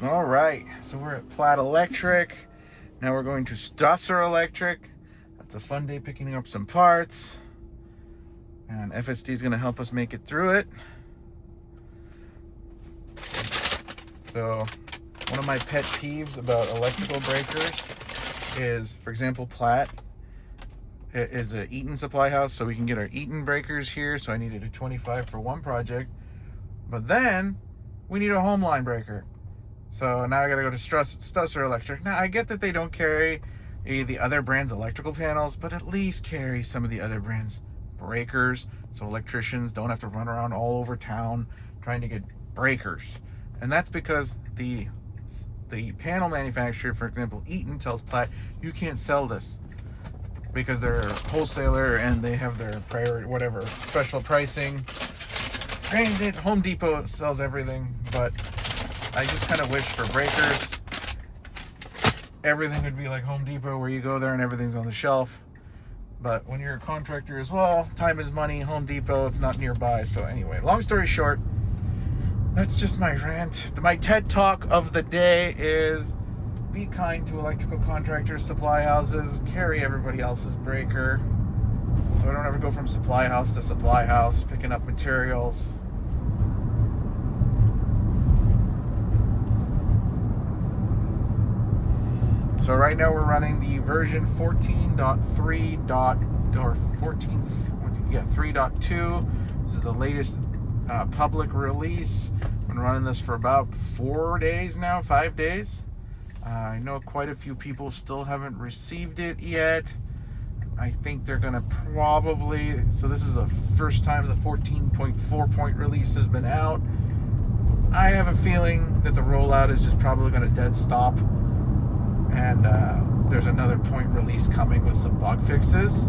All right, so we're at Platt Electric. Now we're going to Stusser Electric. That's a fun day picking up some parts. And FSD is going to help us make it through it. So one of my pet peeves about electrical breakers is, for example, Platt is an Eaton supply house, so we can get our Eaton breakers here. So I needed a 25 for one project. But then we need a home line breaker. So now I gotta go to Stusser Electric. Now I get that they don't carry the other brand's electrical panels, but at least carry some of the other brand's breakers, so electricians don't have to run around all over town trying to get breakers. And that's because the panel manufacturer, for example, Eaton, tells Platt, you can't sell this because they're a wholesaler and they have their priority, whatever, special pricing. Granted, Home Depot sells everything, but I just kind of wish for breakers, everything would be like Home Depot, where you go there and everything's on the shelf. But when you're a contractor as well, time is money. Home Depot, it's not nearby. So anyway, long story short, that's just my rant. My TED Talk of the day is be kind to electrical contractors, supply houses, carry everybody else's breaker, so I don't ever go from supply house to supply house picking up materials. So right now we're running the version 3.2. This is the latest public release. I've been running this for about 4 days now, 5 days. I know quite a few people still haven't received it yet. I think they're gonna probably, so this is the first time the 14.4 release has been out. I have a feeling that the rollout is just probably gonna dead stop. And there's another point release coming with some bug fixes.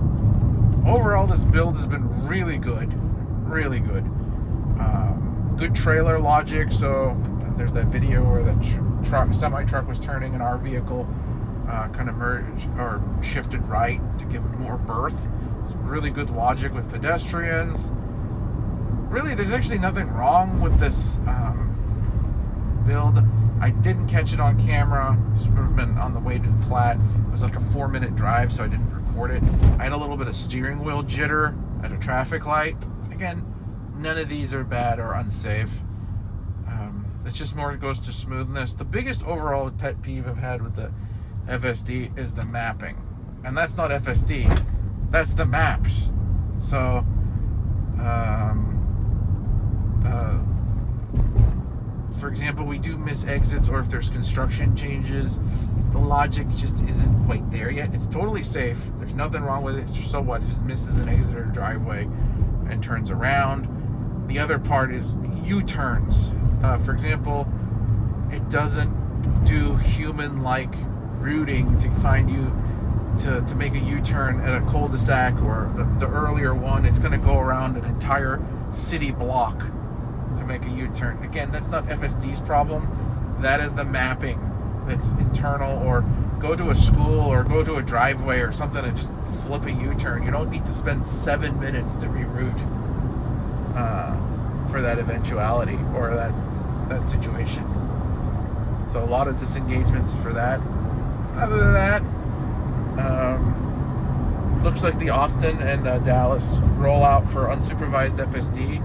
Overall, this build has been really good, really good. Good trailer logic. So there's that video where the semi-truck was turning and our vehicle kind of merged or shifted right to give it more berth. Some really good logic with pedestrians. Really, there's actually nothing wrong with this build. I didn't catch it on camera. This would have been on the way to Platt. It was like a 4-minute drive, so I didn't record it. I had a little bit of steering wheel jitter at a traffic light. Again, none of these are bad or unsafe. It's just more goes to smoothness. The biggest overall pet peeve I've had with the FSD is the mapping. And that's not FSD. That's the maps. So, for example, we do miss exits, or if there's construction changes, the logic just isn't quite there yet. It's totally safe. There's nothing wrong with it. So what? It just misses an exit or a driveway and turns around. The other part is U-turns. For example, it doesn't do human-like routing to find you to make a U-turn at a cul-de-sac, or the earlier one, it's going to go around an entire city block to make a U-turn. Again, that's not FSD's problem. That is the mapping that's internal. Or go to a school or go to a driveway or something and just flip a U-turn. You don't need to spend 7 minutes to reroute for that eventuality or that situation. So a lot of disengagements for that. Other than that, looks like the Austin and Dallas rollout for unsupervised FSD.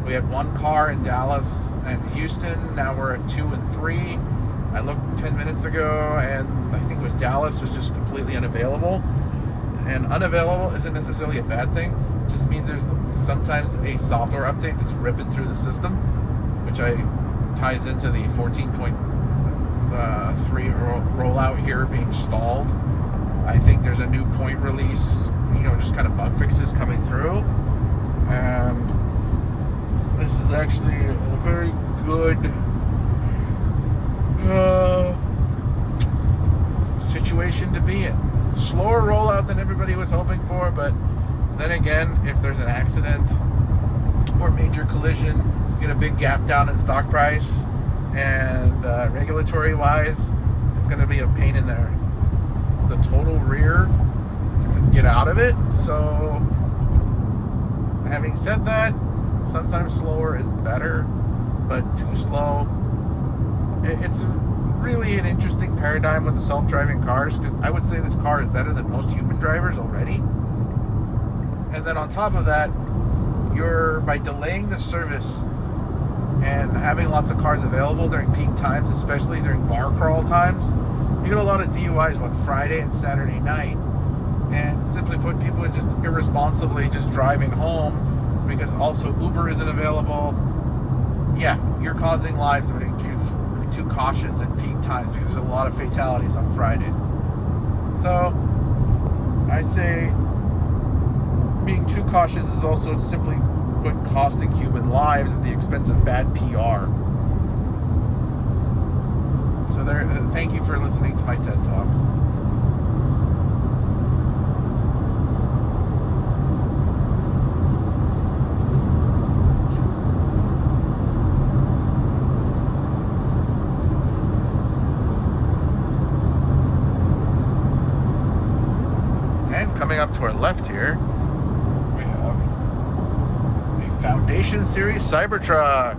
We had one car in Dallas and Houston. Now we're at 2 and 3. I looked 10 minutes ago, and I think it was Dallas was just completely unavailable. And unavailable isn't necessarily a bad thing. It just means there's sometimes a software update that's ripping through the system, which ties into the 14.3 rollout here being stalled. I think there's a new point release, just kind of bug fixes coming through. And this is actually a very good situation to be in. Slower rollout than everybody was hoping for, but then again, if there's an accident or major collision, you get a big gap down in stock price, and regulatory wise, it's going to be a pain in the total rear to get out of it. So having said that, sometimes slower is better, but too slow, it's really an interesting paradigm with the self-driving cars, because I would say this car is better than most human drivers already. And then on top of that, by delaying the service and having lots of cars available during peak times, especially during bar crawl times, you get a lot of DUIs Friday and Saturday night. And simply put, people are just irresponsibly just driving home because also Uber isn't available. Yeah, you're causing lives by being too cautious at peak times, because there's a lot of fatalities on Fridays. So I say being too cautious is also simply put costing human lives at the expense of bad PR. So thank you for listening to my TED Talk. And coming up to our left here, we have a Foundation Series Cybertruck.